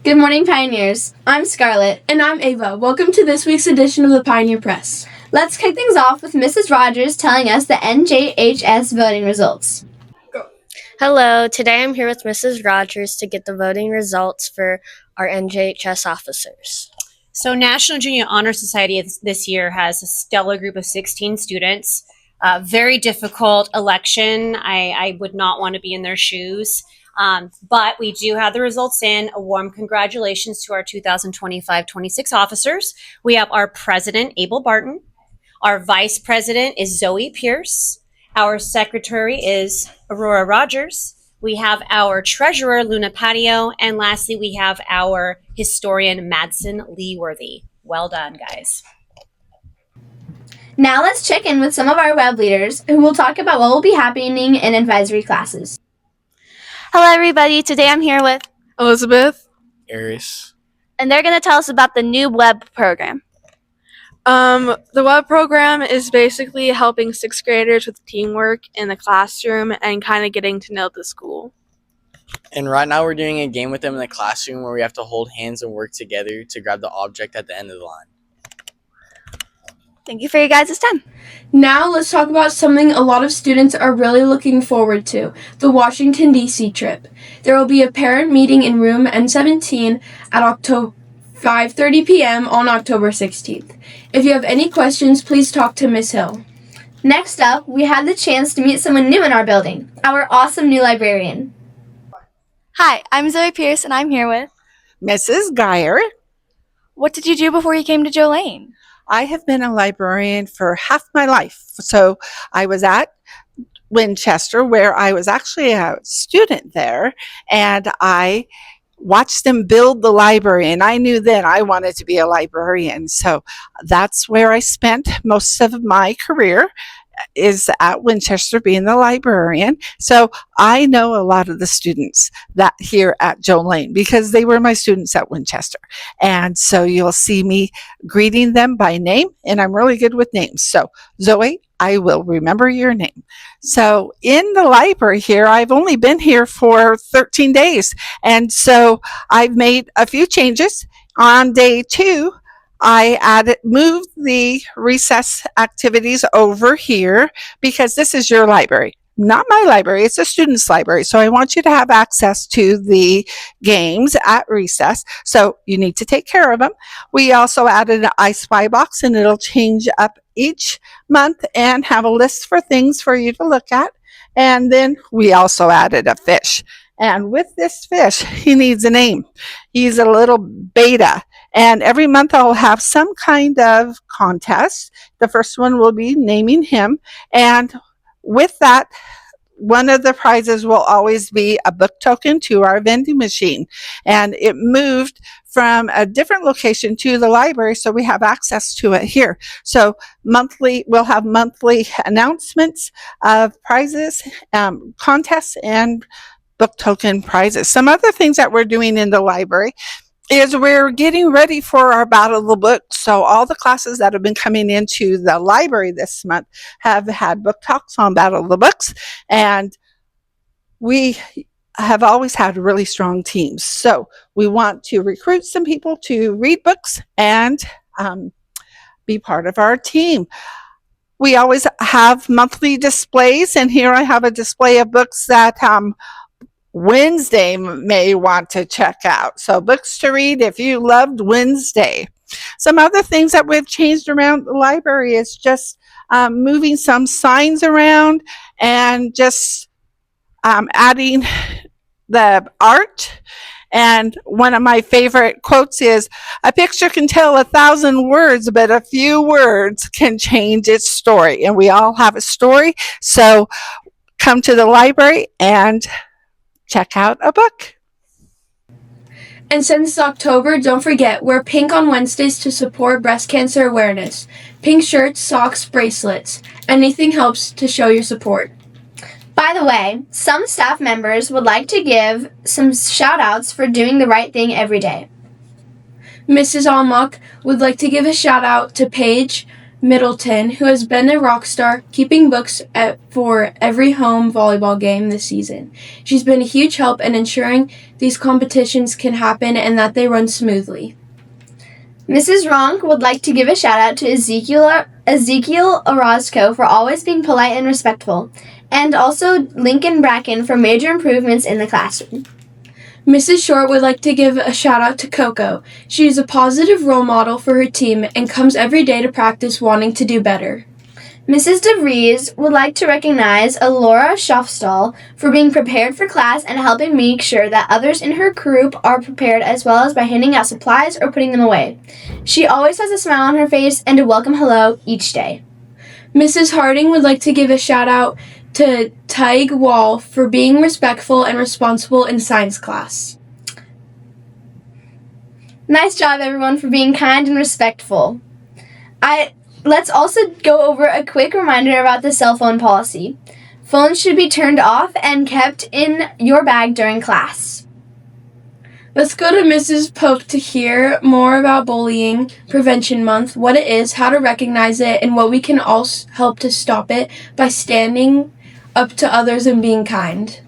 Good morning, Pioneers. I'm Scarlett. And I'm Ava. Welcome to this week's edition of the Pioneer Press. Let's kick things off with Mrs. Rogers telling us the NJHS voting results. Hello, today I'm here with Mrs. Rogers to get the voting results for our NJHS officers. So National Junior Honor Society this year has a stellar group of 16 students. Very difficult election. I would not want to be in their shoes. But we do have the results in. A warm congratulations to our 2025-26 officers. We have our president, Abel Barton. Our vice president is Zoe Pierce. Our secretary is Aurora Rogers. We have our treasurer, Luna Patio. And lastly, we have our historian, Madsen Leeworthy. Well done, guys. Now let's check in with some of our web leaders who will talk about what will be happening in advisory classes. Hello, everybody. Today I'm here with Elizabeth. Aries. and they're going to tell us about the new web program. The web program is basically helping sixth graders with teamwork in the classroom and kind of getting to know the school. And right now we're doing a game with them in the classroom where we have to hold hands and work together to grab the object at the end of the line. Thank you for your guys' time. Now let's talk about something a lot of students are really looking forward to, the Washington, D.C. trip. There will be a parent meeting in room N17 at 5:30 p.m. on October 16th. If you have any questions, please talk to Miss Hill. Next up, we had the chance to meet someone new in our building, our awesome new librarian. Hi, I'm Zoe Pierce, and I'm here with... Mrs. Geyer. What did you do before you came to Jolene? I have been a librarian for half my life. So I was at Winchester, where I was actually a student there, and I watched them build the library, and I knew then I wanted to be a librarian. So that's where I spent most of my career, is at Winchester being the librarian. So I know a lot of the students that here at Jolene because they were my students at Winchester. And so you'll see me greeting them by name, and I'm really good with names. So Zoe, I will remember your name. So in the library here, I've only been here for 13 days. And so I've made a few changes. On day 2, I moved the recess activities over here because this is your library, not my library. It's a student's library. So I want you to have access to the games at recess. So you need to take care of them. We also added an I Spy box, and it'll change up each month and have a list for things for you to look at. And then we also added a fish. And with this fish, he needs a name. He's a little beta. And every month I'll have some kind of contest. The first one will be naming him. And with that, one of the prizes will always be a book token to our vending machine. And it moved from a different location to the library, so we have access to it here. So we'll have monthly announcements of prizes, contests, and book token prizes. Some other things that we're doing in the library is we're getting ready for our Battle of the Books. So all the classes that have been coming into the library this month have had book talks on Battle of the Books, and we have always had really strong teams. So we want to recruit some people to read books and be part of our team. We always have monthly displays, and here I have a display of books that Wednesday may want to check out. So books to read if you loved Wednesday. Some other things that we've changed around the library is just moving some signs around and just adding the art. And one of my favorite quotes is, "A picture can tell 1,000 words, but a few words can change its story." And we all have a story. So come to the library and check out a book. And since it's October, don't forget, wear pink on Wednesdays to support breast cancer awareness. Pink shirts, socks, bracelets. Anything helps to show your support. By the way, some staff members would like to give some shout outs for doing the right thing every day. Mrs. Almuck would like to give a shout out to Paige, Middleton, who has been a rock star, keeping books for every home volleyball game this season. She's been a huge help in ensuring these competitions can happen and that they run smoothly. Mrs. Ronk would like to give a shout out to Ezekiel Orozco for always being polite and respectful, and also Lincoln Bracken for major improvements in the classroom. Mrs. Short would like to give a shout out to Coco. She is a positive role model for her team and comes every day to practice wanting to do better. Mrs. DeVries would like to recognize Alora Schofstall for being prepared for class and helping make sure that others in her group are prepared, as well as by handing out supplies or putting them away. She always has a smile on her face and a welcome hello each day. Mrs. Harding would like to give a shout out to Tig Wall for being respectful and responsible in science class. Nice job, everyone, for being kind and respectful. Let's also go over a quick reminder about the cell phone policy. Phones should be turned off and kept in your bag during class. Let's go to Mrs. Pope to hear more about Bullying Prevention Month, what it is, how to recognize it, and what we can all help to stop it by standing up to others and being kind.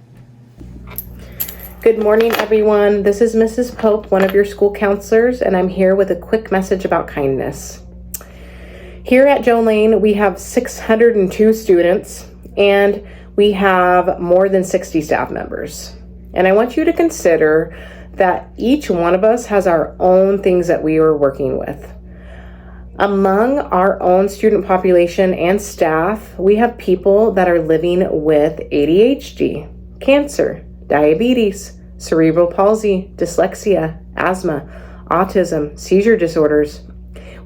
Good morning, everyone. This is Mrs. Pope, one of your school counselors, and I'm here with a quick message about kindness. Here at Joe Lane, we have 602 students, and we have more than 60 staff members. And I want you to consider that each one of us has our own things that we are working with. Among our own student population and staff, we have people that are living with ADHD, cancer, diabetes, cerebral palsy, dyslexia, asthma, autism, seizure disorders.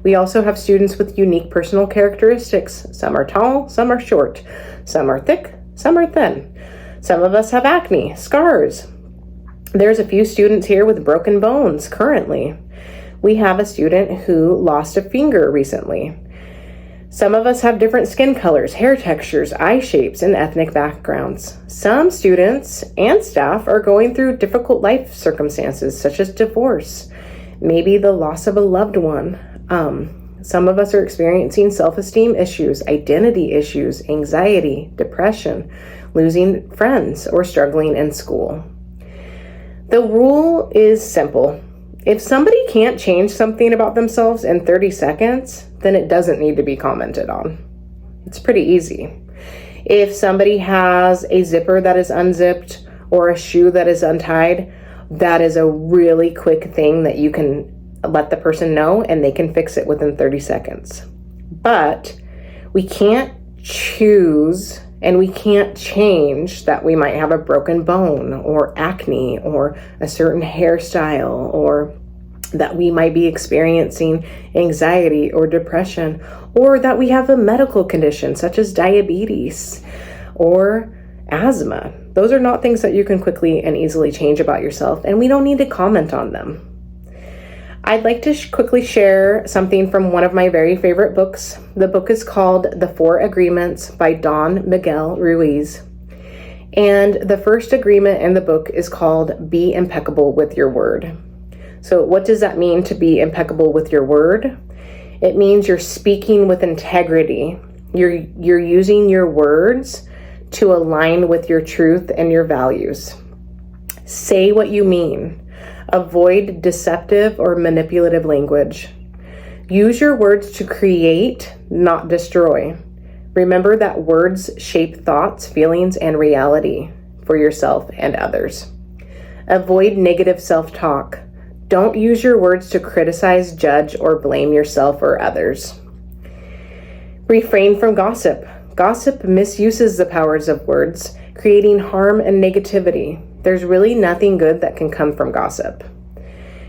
We also have students with unique personal characteristics. Some are tall, some are short, some are thick, some are thin. Some of us have acne, scars. There's a few students here with broken bones currently. We have a student who lost a finger recently. Some of us have different skin colors, hair textures, eye shapes, and ethnic backgrounds. Some students and staff are going through difficult life circumstances such as divorce, maybe the loss of a loved one. Some of us are experiencing self-esteem issues, identity issues, anxiety, depression, losing friends, or struggling in school. The rule is simple. If somebody can't change something about themselves in 30 seconds, then it doesn't need to be commented on. It's pretty easy. If somebody has a zipper that is unzipped or a shoe that is untied, that is a really quick thing that you can let the person know and they can fix it within 30 seconds. But we can't choose and we can't change that we might have a broken bone or acne or a certain hairstyle, or that we might be experiencing anxiety or depression, or that we have a medical condition such as diabetes or asthma. Those are not things that you can quickly and easily change about yourself, and we don't need to comment on them. I'd like to quickly share something from one of my very favorite books. The book is called The 4 Agreements by Don Miguel Ruiz. And the first agreement in the book is called Be Impeccable with Your Word. So what does that mean, to be impeccable with your word? It means you're speaking with integrity. You're using your words to align with your truth and your values. Say what you mean. Avoid deceptive or manipulative language. Use your words to create, not destroy. Remember that words shape thoughts, feelings, and reality for yourself and others. Avoid negative self-talk. Don't use your words to criticize, judge, or blame yourself or others. Refrain from gossip. Gossip misuses the powers of words, creating harm and negativity. There's really nothing good that can come from gossip.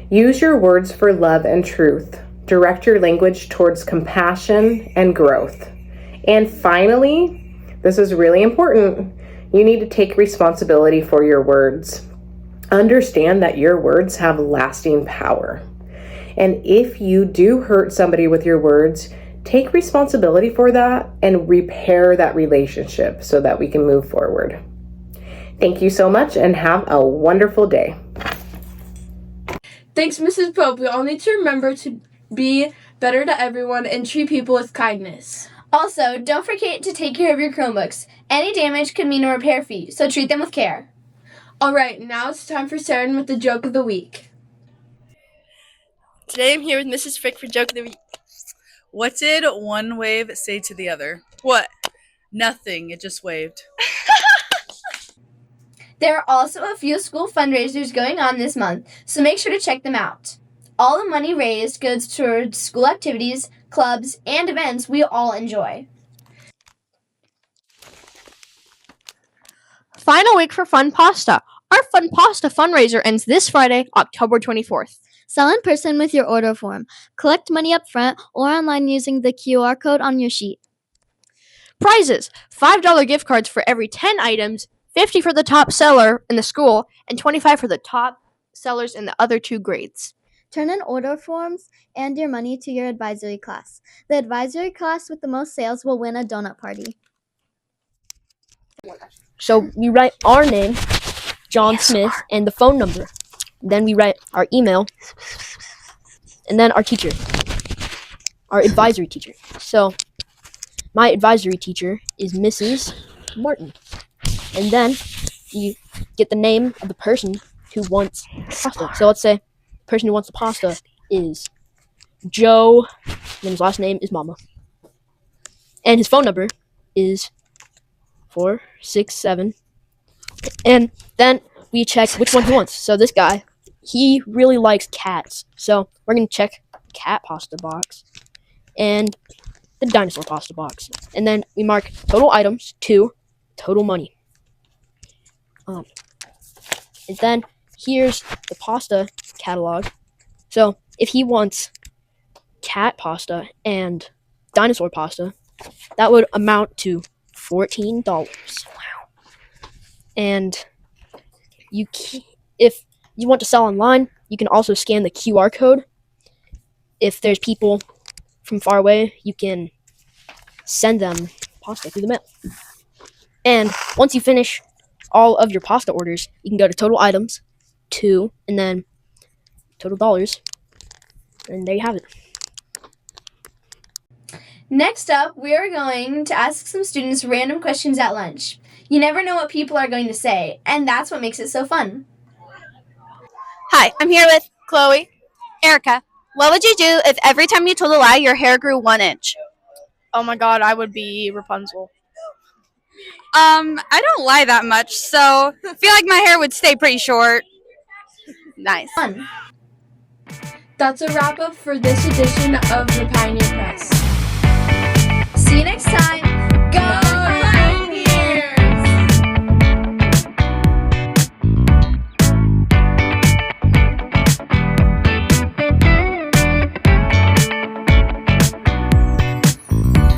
Use your words for love and truth. Direct your language towards compassion and growth. And finally, this is really important, you need to take responsibility for your words. Understand that your words have lasting power. And if you do hurt somebody with your words, take responsibility for that and repair that relationship so that we can move forward. Thank you so much and have a wonderful day. Thanks, Mrs. Pope. We all need to remember to be better to everyone, and treat people with kindness. Also, don't forget to take care of your Chromebooks. Any damage could mean a repair fee, so treat them with care. All right, now it's time for Saren with the joke of the week. Today I'm here with Mrs. Frick for Joke of the Week. What did one wave say to the other? What? Nothing. It just waved. There are also a few school fundraisers going on this month, so make sure to check them out. All the money raised goes towards school activities, clubs, and events we all enjoy. Final week for Fun Pasta. Our Fun Pasta fundraiser ends this Friday, October 24th. Sell in person with your order form. Collect money up front or online using the QR code on your sheet. Prizes: $5 gift cards for every 10 items, 50 for the top seller in the school, and 25 for the top sellers in the other 2 grades. Turn in order forms and your money to your advisory class. The advisory class with the most sales will win a donut party. So we write our name, John Smith, and the phone number. Then we write our email, and then our teacher, our advisory teacher. So my advisory teacher is Mrs. Martin. And then you get the name of the person who wants pasta. So let's say the person who wants the pasta is Joe, and his last name is Mama. And his phone number is 467. And then we check which one he wants. So this guy, he really likes cats. So we're going to check cat pasta box and the dinosaur pasta box. And then we mark total items to total money. And then here's the pasta catalog. So if he wants cat pasta and dinosaur pasta, that would amount to $14. And if you want to sell online, you can also scan the QR code. If there's people from far away, you can send them pasta through the mail. And once you finish all of your pasta orders, you can go to total items, and then total dollars, and there you have it. Next up, we are going to ask some students random questions at lunch. You never know what people are going to say, and that's what makes it so fun. Hi, I'm here with Chloe. Erica, what would you do if every time you told a lie, your hair grew 1 inch? Oh my god, I would be Rapunzel. I don't lie that much, so I feel like my hair would stay pretty short. Nice. Fun. That's a wrap up for this edition of the Pioneer Press. See you next time. Go!